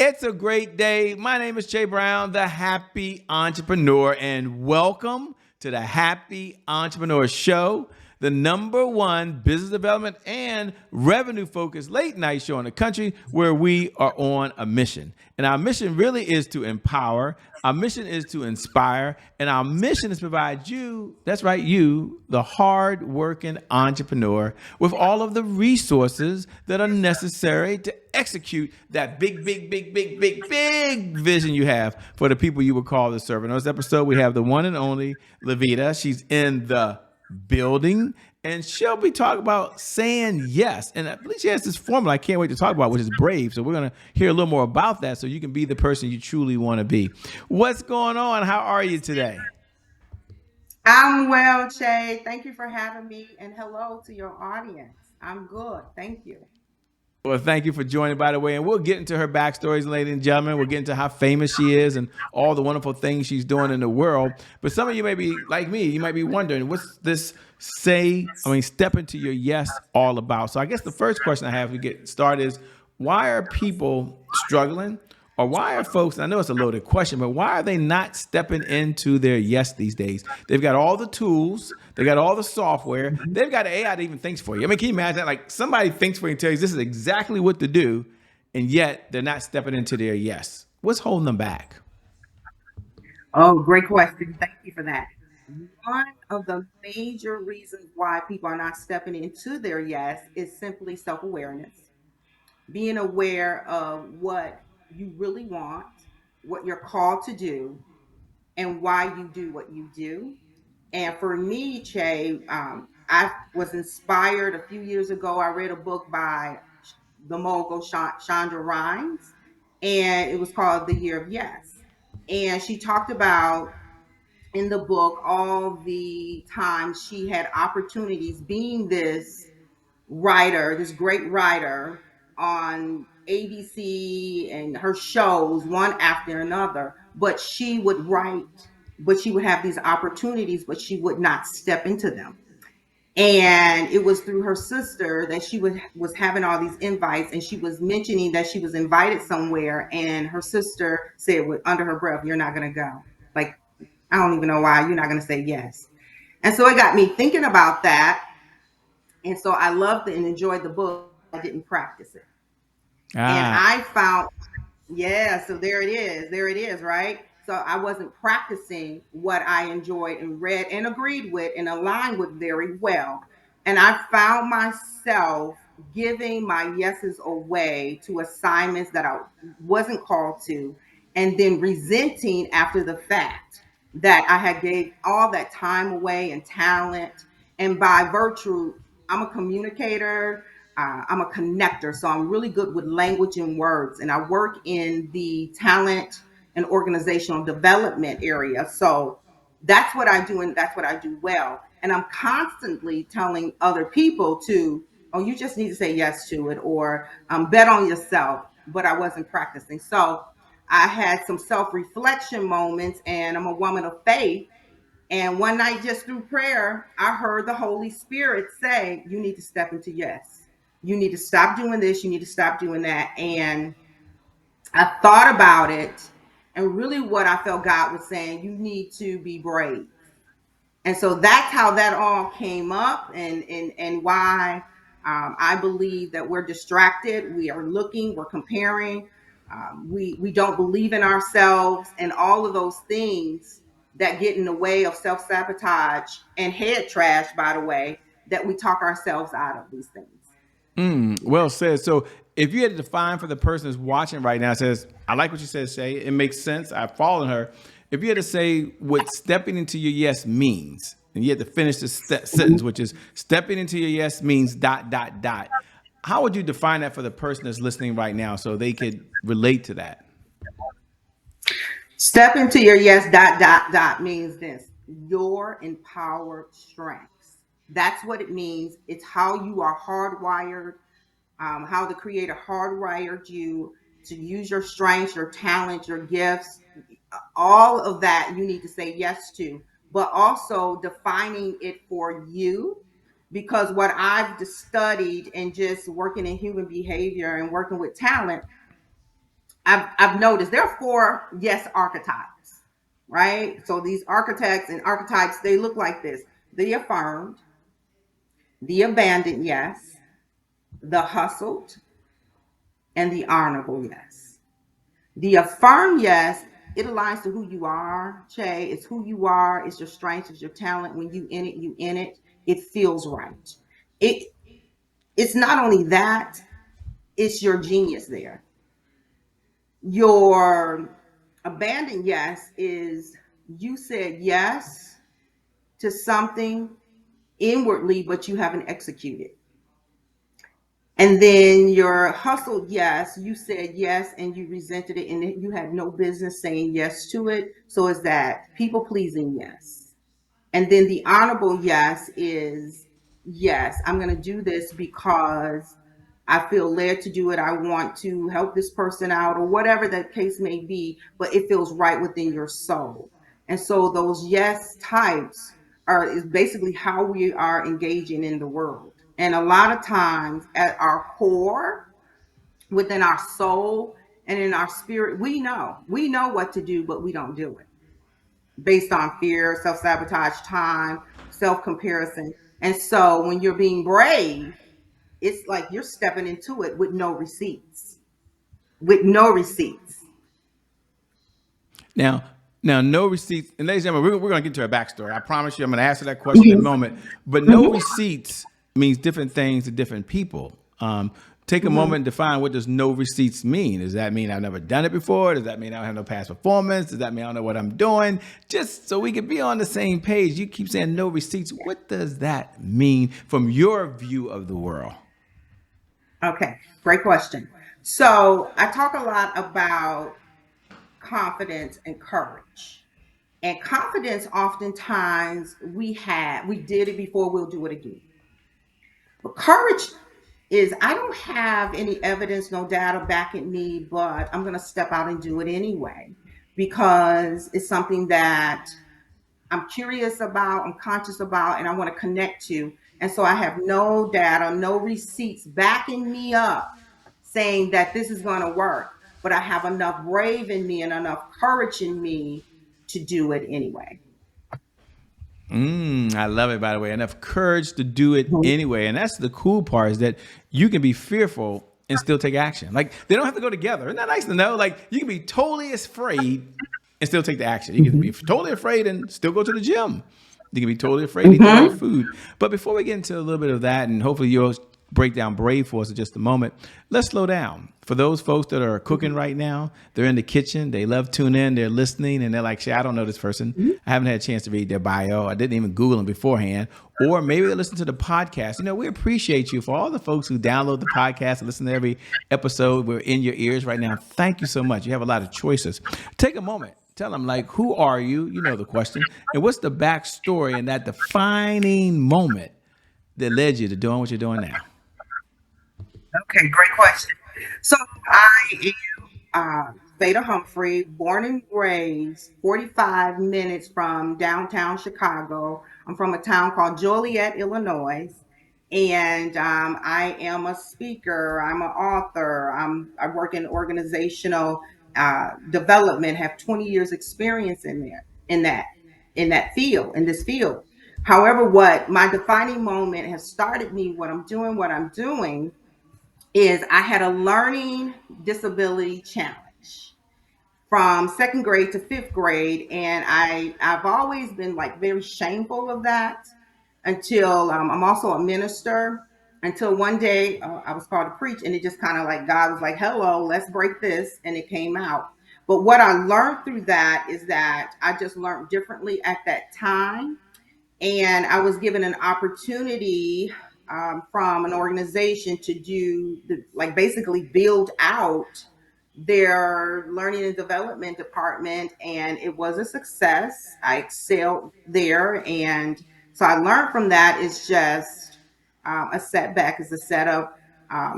It's a great day. My name is Jay Brown, the Happy Entrepreneur, and welcome to the Happy Entrepreneur Show, the #1 business development and revenue-focused late-night show in the country where we are on a mission. And our mission really is to empower, our mission is to inspire, and our mission is to provide you, that's right, you, the hard-working entrepreneur, with all of the resources that are necessary to execute that big vision you have for the people you would call to serve. In this episode, we have the one and only LaVada. She's in the building, and she'll be talking about saying yes. And I believe she has this formula I can't wait to talk about, which is B.R.A.V.E. So we're going to hear a little more about that so you can be the person you truly want to be. What's going on? How are you today? I'm well, Shay. Thank you for having me, and hello to your audience. I'm good. Thank you. Well, thank you for joining, by the way. And we'll get into her backstories, ladies and gentlemen. We'll get into how famous she is and all the wonderful things she's doing in the world. But some of you may be like me. You might be wondering, what's this step into your yes all about? So I guess the first question I have to get started is, why are people struggling? Or why are folks, and I know it's a loaded question, but why are they not stepping into their yes these days? They've got all the tools, they got all the software, they've got an AI that even thinks for you. I mean, can you imagine that? Like somebody thinks for you and tells you this is exactly what to do, and yet they're not stepping into their yes. What's holding them back? Oh, great question. Thank you for that. One of the major reasons why people are not stepping into their yes is simply self awareness, being aware of what you really want, what you're called to do, and why you do what you do. And for me, Che, I was inspired a few years ago. I read a book by the mogul Chandra Rhimes, and it was called The Year of Yes. And she talked about in the book all the times she had opportunities being this writer, this great writer on ABC and her shows, one after another. But she would write, but she would have these opportunities, but she would not step into them. And it was through her sister that was having all these invites, and she was mentioning that she was invited somewhere, and her sister said under her breath, "You're not going to go." Like, I don't even know why you're not going to say yes. And so it got me thinking about that. And so I loved it and enjoyed the book. I didn't practice it. And Ah, I found, yeah, so there it is. There it is, right? So I wasn't practicing what I enjoyed and read and agreed with and aligned with very well. And I found myself giving my yeses away to assignments that I wasn't called to, and then resenting after the fact that I had gave all that time away and talent. And by virtue, I'm a communicator, I'm a connector, so I'm really good with language and words, and I work in the talent and organizational development area. So that's what I do, and that's what I do well. And I'm constantly telling other people to, oh, you just need to say yes to it, or bet on yourself. But I wasn't practicing. So I had some self reflection moments, and I'm a woman of faith. And one night, just through prayer, I heard the Holy Spirit say, "You need to step into yes. You need to stop doing this. You need to stop doing that." And I thought about it. And really, what I felt God was saying, you need to be brave. And so that's how that all came up, and why I believe that we're distracted. We are looking, we're comparing, we don't believe in ourselves, and all of those things that get in the way of self sabotage and head trash. By the way, that we talk ourselves out of these things. well said. So if you had to define for the person who's watching right now, says, I like what you said, Shay. It makes sense. I've followed her. If you had to say what stepping into your yes means, and you had to finish the sentence, which is stepping into your yes means ... How would you define that for the person that's listening right now so they could relate to that? Step into your yes means this: your empowered strengths. That's what it means. It's how you are hardwired, how the creator hardwired you to use your strengths, your talents, your gifts. All of that you need to say yes to, but also defining it for you. Because what I've just studied and just working in human behavior and working with talent, I've noticed there are four yes archetypes, right? So these architects and archetypes, they look like this: the affirmed, the abandoned yes, the hustled, and the honorable yes. The affirmed yes, it aligns to who you are, Che. It's who you are, it's your strengths, it's your talent. When you in it, you in it. It feels right. It it's not only that, it's your genius there. Your abandoned yes is you said yes to something inwardly, but you haven't executed. And then your hustled yes, you said yes and you resented it and you had no business saying yes to it. So it's that people pleasing yes. And then the honorable yes is yes, I'm going to do this because I feel led to do it. I want to help this person out or whatever the case may be, but it feels right within your soul. And so those yes types are is basically how we are engaging in the world. And a lot of times at our core, within our soul and in our spirit, we know what to do, but we don't do it based on fear, self sabotage, time, self comparison. And so when you're being brave, it's like you're stepping into it with no receipts. With no receipts. Now, no receipts. And ladies and gentlemen, we're going to get to her backstory. I promise you, I'm going to answer that question in a Mhm. moment. But no Mhm. receipts means different things to different people. Take a Mhm. moment and define what does no receipts mean. Does that mean I've never done it before? Does that mean I don't have no past performance? Does that mean I don't know what I'm doing? Just so we can be on the same page. You keep saying no receipts. What does that mean from your view of the world? Okay, great question. So I talk a lot about confidence and courage. And confidence, oftentimes, we did it before, we'll do it again. But courage is, I don't have any evidence, no data backing me, but I'm going to step out and do it anyway because it's something that I'm curious about, I'm conscious about, and I want to connect to. And so I have no data, no receipts backing me up saying that this is going to work, but I have enough brave in me and enough courage in me to do it anyway. I love it, by the way. Enough courage to do it Mhm. anyway. And that's the cool part is that you can be fearful and still take action. Like they don't have to go together. Isn't that nice to know? Like you can be totally afraid and still take the action. You can be Mhm. totally afraid and still go to the gym. You can be totally afraid to eat the right Mhm. food. But before we get into a little bit of that, and hopefully you'll break down B.R.A.V.E for us in just a moment, let's slow down. For those folks that are cooking right now, they're in the kitchen, they love tune in, they're listening, and they're like, shit, I don't know this person. Mhm. I haven't had a chance to read their bio. I didn't even Google them beforehand. Or maybe they listen to the podcast. You know, we appreciate you for all the folks who download the podcast and listen to every episode. We're in your ears right now. Thank you so much. You have a lot of choices. Take a moment. Tell them, like, who are you? You know the question. And what's the backstory and that defining moment that led you to doing what you're doing now? Okay, great question. So I LaVada Humphrey, born and raised 45 minutes from downtown Chicago. I'm from a town called Joliet, Illinois. And I am a speaker, I'm an author, I work in organizational development, have 20 years experience in that, in this field. However, what my defining moment has started me, what I'm doing is I had a learning disability challenge from second grade to fifth grade, and I've always been like very shameful of that until I'm also a minister. Until one day I was called to preach, and it just kind of like God was like, "Hello, let's break this," and it came out. But what I learned through that is that I just learned differently at that time, and I was given an opportunity from an organization to do like basically build out their learning and development department, and it was a success. I excelled there, and so I learned from that. It's just a setback is a setup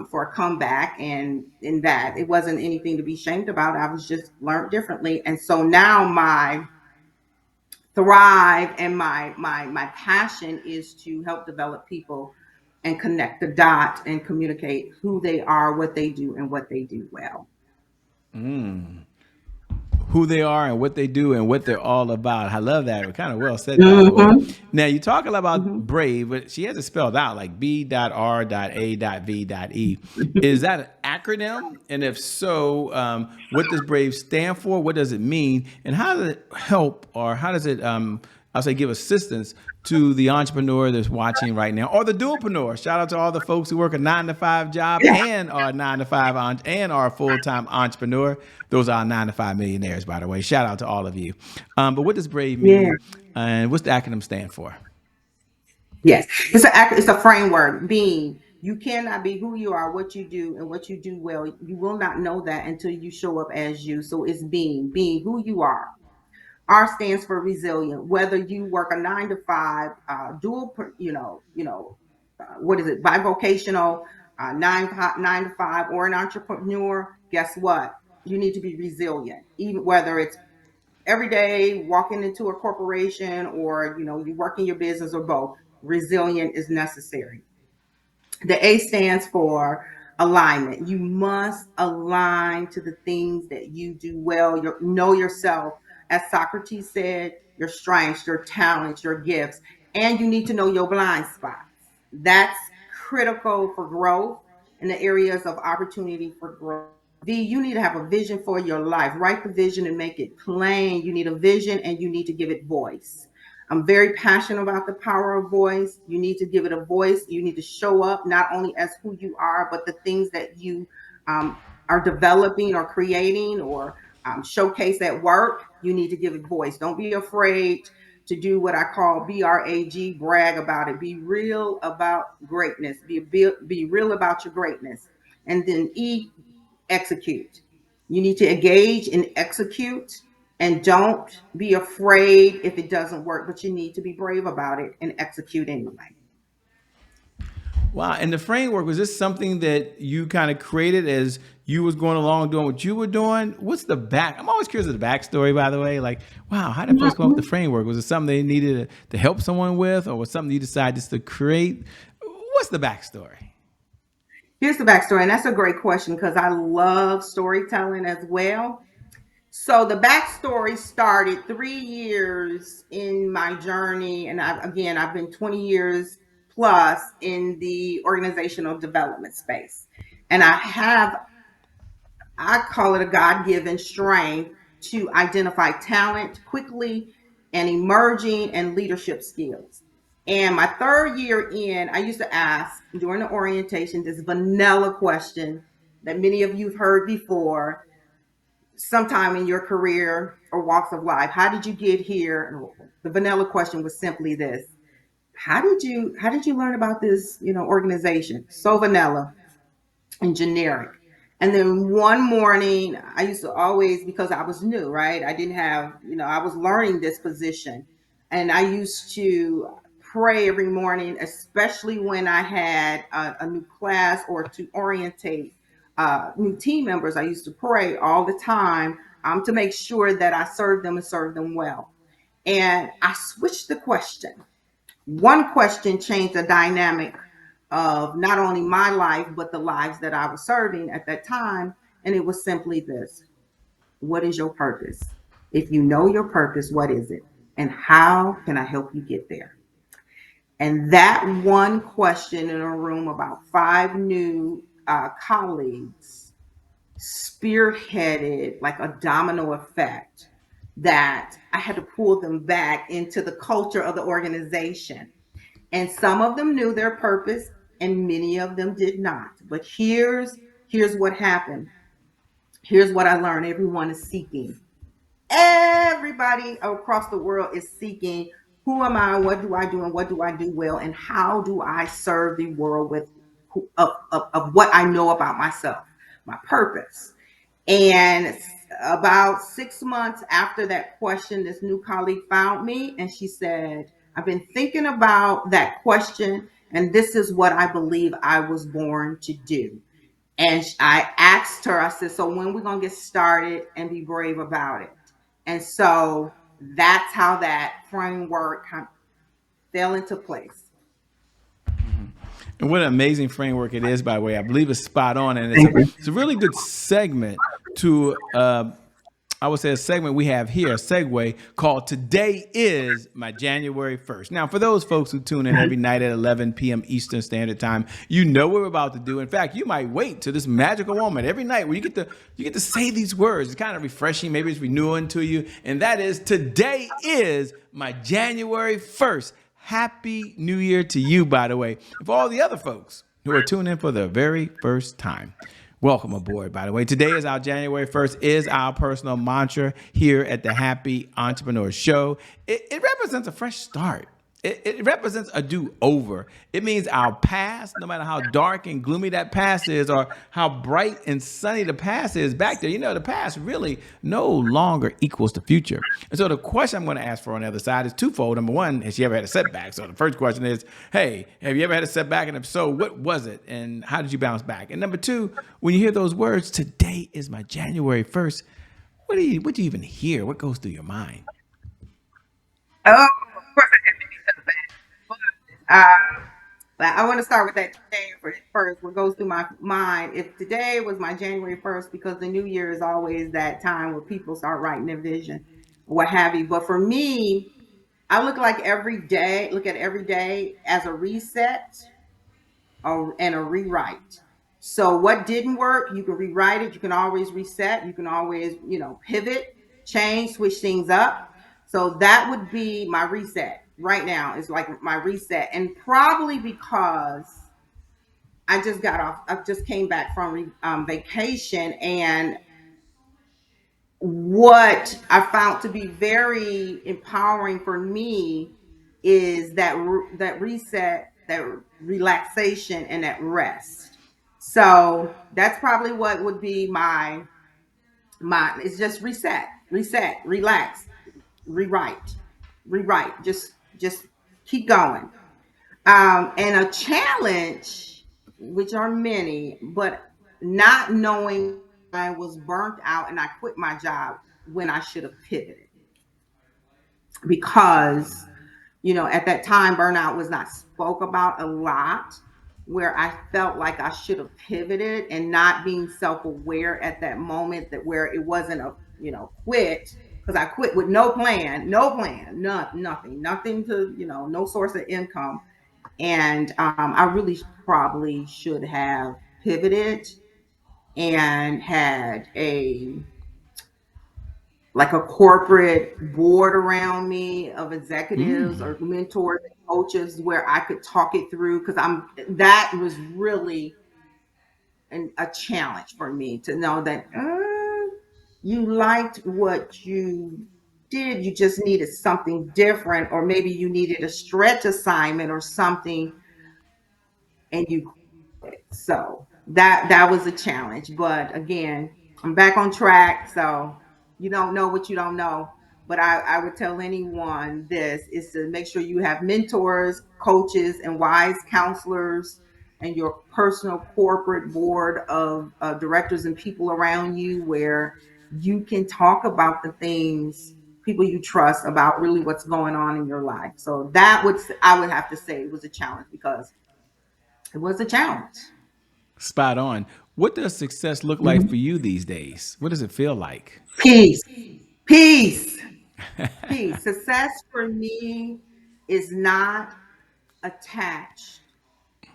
for a comeback, and in that it wasn't anything to be shamed about. I was just learned differently, and so now my thrive and my passion is to help develop people and connect the dots and communicate who they are, what they do, and what they do well. Who they are and what they do and what they're all about. I love that. It kind of well said, by the way. Mm-hmm. Now you talk a lot about Mm-hmm. B.R.A.V.E, but she has it spelled out like B.R.A.V.E. Is that an acronym? And if so, what does B.R.A.V.E stand for? What does it mean? And how does it help, or how does it, I'll say, give assistance to the entrepreneur that's watching right now, or the dualpreneur? Shout out to all the folks who work a 9-to-5 job Yeah. and are 9-to-5 and are a full-time entrepreneur. Those are our 9-to-5 millionaires, by the way. Shout out to all of you. But what does B.R.A.V.E Yeah. mean, and what's the acronym stand for? Yes. It's a framework. Being, you cannot be who you are, what you do, and what you do well. You will not know that until you show up as you. So it's being who you are. R stands for resilient. Whether you work a 9 to 5, what is it, bivocational, 9 to 5, or an entrepreneur, guess what? You need to be resilient. Even whether it's every day walking into a corporation, or you work in your business, or both, resilient is necessary. The A stands for alignment. You must align to the things that you do well. Know yourself. As Socrates said, your strengths, your talents, your gifts, and you need to know your blind spots. That's critical for growth in the areas of opportunity for growth. V, you need to have a vision for your life. Write the vision and make it plain. You need a vision and you need to give it voice. I'm very passionate about the power of voice. You need to give it a voice. You need to show up not only as who you are, but the things that you are developing or creating, or showcase at work. You need to give it voice. Don't be afraid to do what I call B.R.A.V.E, brag about it. Be real about greatness. Be real about your greatness. And then E, execute. You need to engage and execute, and don't be afraid if it doesn't work, but you need to be brave about it and execute anyway. Wow. And the framework, was this something that you kind of created as you was going along doing what you were doing? What's the back? I'm always curious of the backstory, by the way. Like, wow, how did folks come up with the framework? Was it something they needed to help someone with, or was something you decided just to create? What's the backstory? Here's the backstory, and that's a great question because I love storytelling as well. So the backstory started 3 years in my journey, and I've been 20 years plus in the organizational development space, and I call it a God given strength to identify talent quickly and emerging and leadership skills. And my 3rd year in, I used to ask during the orientation this vanilla question that many of you have heard before sometime in your career or walks of life. How did you get here? The vanilla question was simply this: how did you learn about this, organization? So vanilla and generic. And then one morning, I used to always, because I was new, right? I didn't have, I was learning this position. And I used to pray every morning, especially when I had a new class or to orientate new team members. I used to pray all the time to make sure that I served them and served them well. And I switched the question. One question changed the dynamic of not only my life, but the lives that I was serving at that time. And it was simply this: what is your purpose? If you know your purpose, what is it? And how can I help you get there? And that one question in a room, about 5 new colleagues, spearheaded like a domino effect that I had to pull them back into the culture of the organization. And some of them knew their purpose and many of them did not. But here's what happened. Here's what I learned. Everyone is seeking. Everybody across the world is seeking: who am I? What do I do? And what do I do well? And how do I serve the world with of what I know about myself, my purpose? And about 6 months after that question, this new colleague found me and she said, I've been thinking about that question, and this is what I believe I was born to do. And I asked her, I said, so when are we going to get started and be brave about it? And so that's how that framework kind of fell into place. And what an amazing framework it is, by the way. I believe it's spot on, and Thank you. it's a really good segment to I would say a segment we have here, a segue called Today is My January 1st. Now, for those folks who tune in every night at 11 p.m. Eastern Standard Time, you know what we're about to do. In fact, you might wait to this magical moment every night where you get to say these words. It's kind of refreshing, maybe it's renewing to you. And that is, today is my January 1st. Happy New Year to you, by the way. And for all the other folks who are tuning in for the very first time, welcome aboard, by the way. Today is our January 1st, is our personal mantra here at the Happy Entrepreneur Show. It represents a fresh start. It represents a do-over. It means our past, no matter how dark and gloomy that past is or how bright and sunny the past is back there, you know, the past really no longer equals the future. And so the question I'm going to ask for on the other side is twofold. Number one, has she ever had a setback? So the first question is, hey, have you ever had a setback? And if so, what was it? And how did you bounce back? And number two, when you hear those words, today is my January 1st, what do you even hear? What goes through your mind? Oh, of course I have many setbacks, but I want to start with that today first. What goes through my mind? If today was my January 1st, because the new year is always that time where people start writing their vision, what have you. But for me, I look at every day as a reset and a rewrite. So what didn't work, you can rewrite it. You can always reset. You can always, pivot, change, switch things up. So that would be my reset right now. Is like my reset, and probably because I just came back from vacation, and what I found to be very empowering for me is that reset, that relaxation, and that rest. So that's probably what would be my. It's just reset, relax, rewrite, rewrite. Just keep going. And a challenge, which are many, but not knowing I was burnt out and I quit my job when I should have pivoted, because at that time burnout was not spoke about a lot, where I felt like I should have pivoted, and not being self-aware at that moment, that where it wasn't a quit, because I quit with nothing to, no source of income. And I really probably should have pivoted and had a corporate board around me of executives or mentors and coaches, where I could talk it through, because that was really a challenge for me to know that you liked what you did, you just needed something different, or maybe you needed a stretch assignment or something, and you quit. So that was a challenge. But again, I'm back on track. So you don't know what you don't know. But I would tell anyone this is to make sure you have mentors, coaches, and wise counselors, and your personal corporate board of directors and people around you, where you can talk about the things, people you trust, about really what's going on in your life. So I would have to say it was a challenge, because it was a challenge. Spot on. What does success look like Mhm. for you these days? What does it feel like? Peace, peace, peace. Success for me is not attached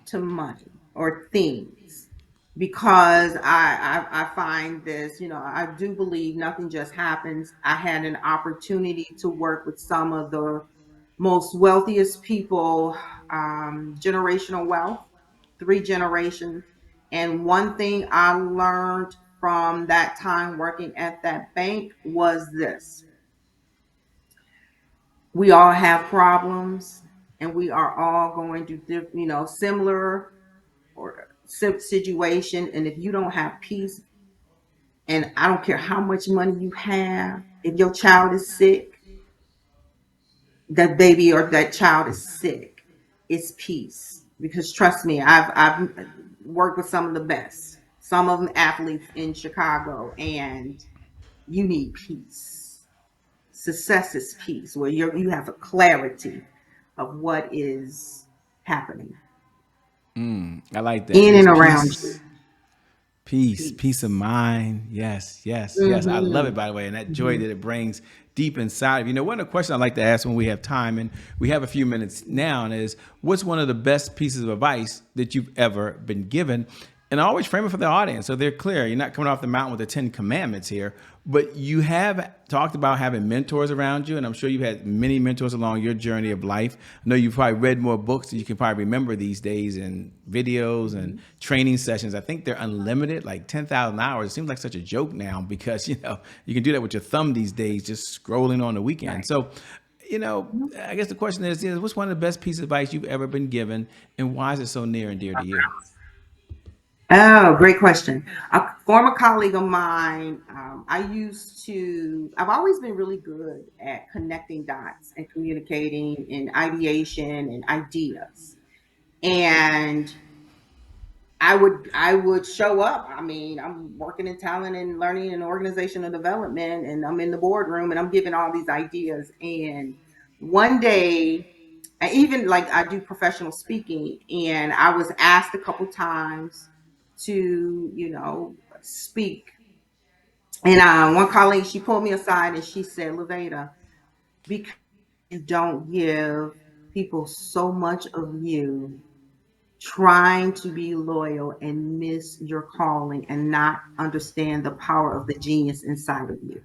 to money or things, because I find this, I do believe nothing just happens. I had an opportunity to work with some of the most wealthiest people, generational wealth, three generations. And one thing I learned from that time working at that bank was this: we all have problems, and we are all going to, similar or situation. And if you don't have peace, and I don't care how much money you have, if your child is sick, that baby or that child is sick, it's peace. Because trust me, I've worked with some of the best, some of them athletes in Chicago, and you need peace. Success is peace, where you have a clarity of what is happening I like that. in There's and around you. Peace of Peace. mind. Yes, yes, yes. I love it, Mm-hmm. by the way, and that joy Mm-hmm. that it brings deep inside. One of the questions I like to ask when we have time, and we have a few minutes now, and is what's one of the best pieces of advice that you've ever been given? And I always frame it for the audience so they're clear. You're not coming off the mountain with the 10 commandments here, but you have talked about having mentors around you. And I'm sure you've had many mentors along your journey of life. I know you've probably read more books than you can probably remember these days, and videos and training sessions. I think they're unlimited, like 10,000 hours. It seems like such a joke now because, you can do that with your thumb these days, just scrolling on the weekend. Right. So, I guess the question is, what's one of the best pieces of advice you've ever been given, and why is it so near and dear to you? Oh, great question. A former colleague of mine, I've always been really good at connecting dots and communicating and ideation and ideas. And I would show up. I mean, I'm working in talent and learning and organizational development, and I'm in the boardroom and I'm giving all these ideas. And one day, I even like I do professional speaking, and I was asked a couple times to, speak. And one colleague, she pulled me aside and she said, "LaVada, because you don't give people so much of you trying to be loyal and miss your calling and not understand the power of the genius inside of you."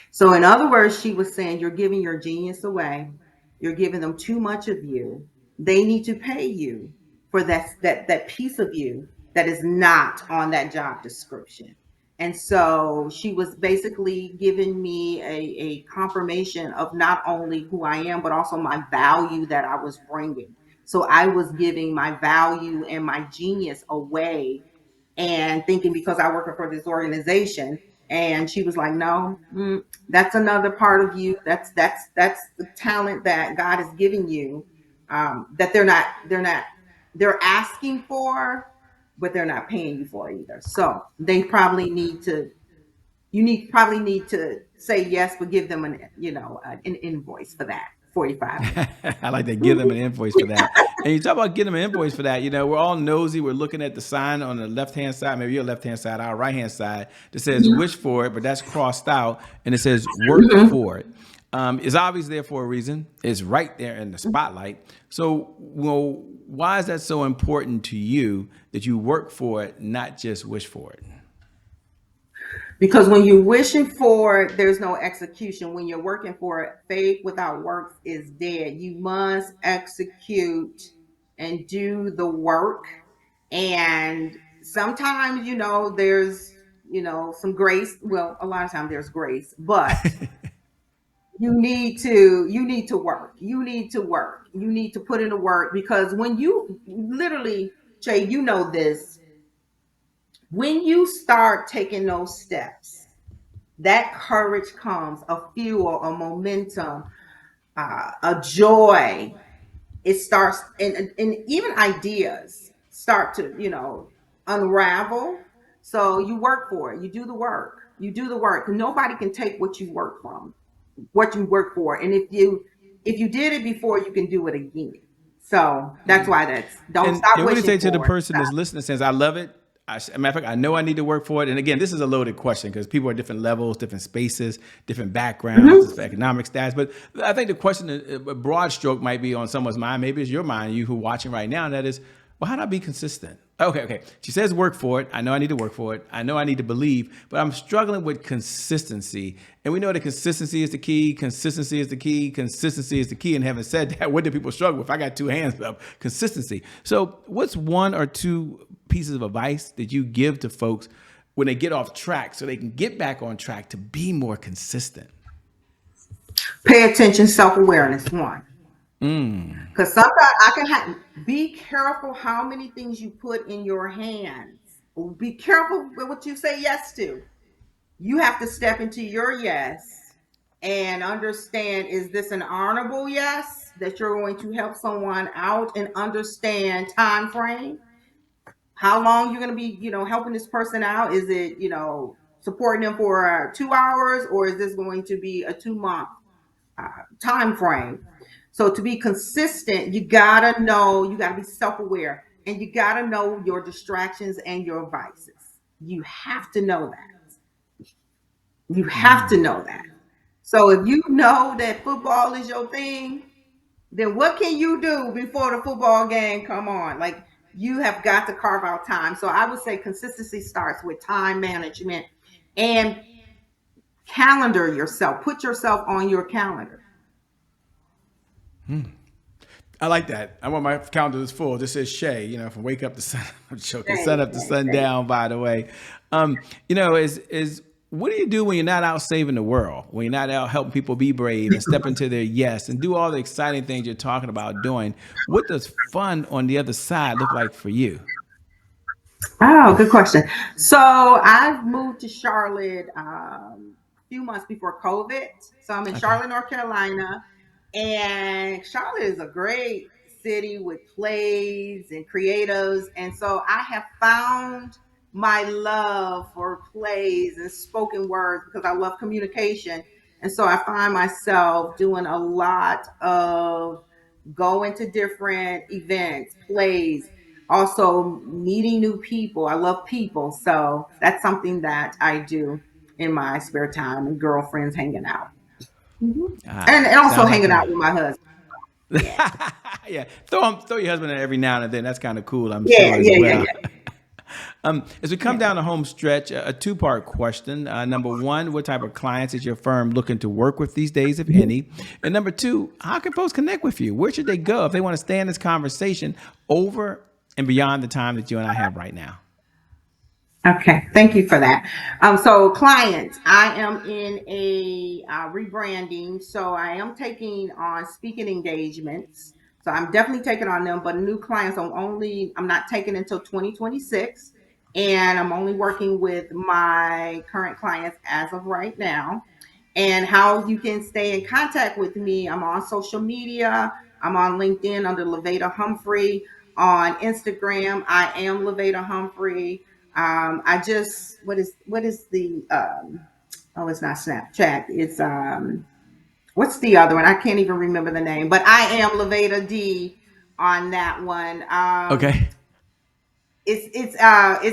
So, in other words, she was saying, you're giving your genius away. You're giving them too much of you. They need to pay you for that piece of you that is not on that job description. And so she was basically giving me a confirmation of not only who I am, but also my value that I was bringing. So I was giving my value and my genius away and thinking because I work for this organization. And she was like, "No, that's another part of you. That's the talent that God is giving you. That they're asking for, but they're not paying you for either. So they probably need to. Probably need to say yes, but give them an invoice for that 45 minutes." I like to give them an invoice for that. And you talk about getting them an invoice for that. We're all nosy. We're looking at the sign on the left hand side, maybe your left hand side, our right hand side, that says wish for it, but that's crossed out, and it says work for it. It's obviously there for a reason. It's right there in the spotlight. So, why is that so important to you that you work for it, not just wish for it? Because when you're wishing for it, there's no execution. When you're working for it, faith without works is dead. You must execute and do the work. And sometimes, there's, some grace. Well, a lot of times there's grace, but you need to work. You need to work. You need to put in the work, because when you literally, Jay, this, when you start taking those steps, that courage comes, a fuel, a momentum, a joy. It starts, and even ideas start to, unravel. So you work for it. You do the work. You do the work. Nobody can take what you work for. And if you did it before, you can do it again. So that's why don't stop And what do you wishing say to the for it. person that's listening, says, I love it. Matter of fact, I know I need to work for it. And again, this is a loaded question because people are different levels, different spaces, different backgrounds, Mhm. different economic stats. But I think the question, a broad stroke, might be on someone's mind. Maybe it's your mind, you who are watching right now. And that is, well, how do I be consistent? Okay. She says work for it. I know I need to work for it. I know I need to believe, but I'm struggling with consistency. And we know that consistency is the key. Consistency is the key. Consistency is the key. And having said that, what do people struggle with? I got two hands up. Consistency. So what's one or two pieces of advice that you give to folks when they get off track so they can get back on track to be more consistent? Pay attention, self-awareness, one. Because sometimes I can be careful how many things you put in your hands. Be careful with what you say yes to. You have to step into your yes and understand, is this an honorable yes that you're going to help someone out, and understand time frame? How long you're going to be, helping this person out? Is it, supporting them for 2 hours, or is this going to be a 2 month time frame? So to be consistent, you gotta know, you gotta be self-aware. and you got to know your distractions and your vices. You have to know that. You have to know that. So if you know that football is your thing, then what can you do before the football game come on? Like, you have got to carve out time. So I would say consistency starts with time management and calendar yourself. Put yourself on your calendar. I like that. I want my calendar is full. This says Shay, you know, from wake up to sun. I'm joking. Dang, Sun up to dang, sundown, by the way. You know, is what do you do when you're not out saving the world? When you're not out helping people be brave and step into their yes and do all the exciting things you're talking about doing? What does fun on the other side look like for you? Oh, good question. So I've moved to Charlotte a few months before COVID. So I'm in Okay. Charlotte, North Carolina, and Charlotte is a great city with plays and creatives. And so I have found my love for plays and spoken words because I love communication. And so I find myself doing a lot of going to different events, plays, also meeting new people. I love people. So that's something that I do in my spare time and girlfriends hanging out. Mhm. And also Sounds like hanging out fun. with my husband. Yeah. Yeah, throw your husband in every now and then. That's kind of cool, I'm Yeah, sure as yeah, yeah, well. yeah. As we come Yeah. down the home stretch, a two-part question. Number one, what type of clients is your firm looking to work with these days, if any? And number two, how can folks connect with you? Where should they go if they want to stay in this conversation over and beyond the time that you and I have right now? Okay, thank you for that. So clients, I am in a rebranding, so I am taking on speaking engagements. So I'm definitely taking on them, but new clients, I'm not taking until 2026, and I'm only working with my current clients as of right now. And how you can stay in contact with me, I'm on social media. I'm on LinkedIn under LaVada Humphrey. On Instagram, I am LaVada Humphrey. I just what is the oh, it's not Snapchat. It's what's the other one? I can't even remember the name, but I am LaVada D on that one. Okay. It's not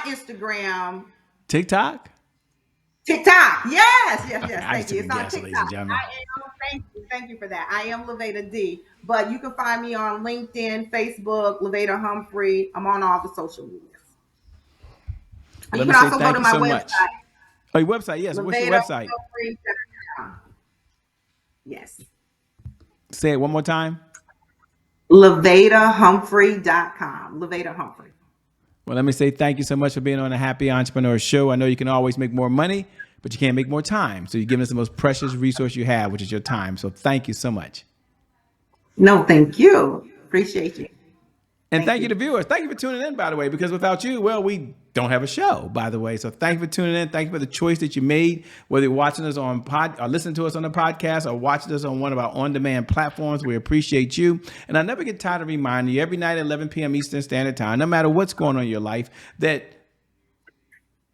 Instagram. TikTok? TikTok. Yes, yes, yes. I just Thank took you. a It's on guess, ladies and TikTok. gentlemen. Thank you for that. I am LaVada D. But you can find me on LinkedIn, Facebook, LaVada Humphrey. I'm on all the social medias. Well, You let me can say also go thank to you my so much. website, Oh, your website, yes. What's your website? LaVadaHumphrey.com. Yes. Say it one more time. LaVadaHumphrey.com. LaVada Humphrey. Well, let me say thank you so much for being on the Happy Entrepreneur Show. I know you can always make more money, but you can't make more time. So you're giving us the most precious resource you have, which is your time. So thank you so much. No, thank you. Appreciate you. And Thank thank you you. to viewers. Thank you for tuning in, by the way, because without you, well, we don't have a show, by the way. So thank you for tuning in. Thank you for the choice that you made, whether you're watching us on or listening to us on the podcast or watching us on one of our on-demand platforms. We appreciate you. And I never get tired of reminding you every night at 11 p.m. Eastern Standard Time, no matter what's going on in your life, that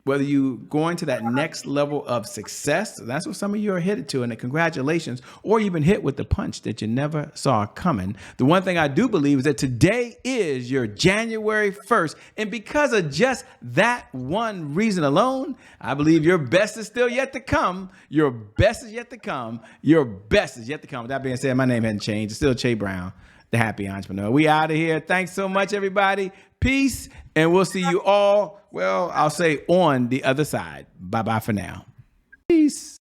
whether you going to that next level of success, that's what some of you are headed to, and congratulations, or you've been hit with the punch that you never saw coming. The one thing I do believe is that today is your January 1st, and because of just that one reason alone, I believe your best is still yet to come. Your best is yet to come. Your best is yet to come. With that being said, my name hasn't changed. It's still Che Brown, the Happy Entrepreneur. We out of here. Thanks so much, everybody. Peace, and we'll see you all, well, I'll say on the other side. Bye-bye for now. Peace.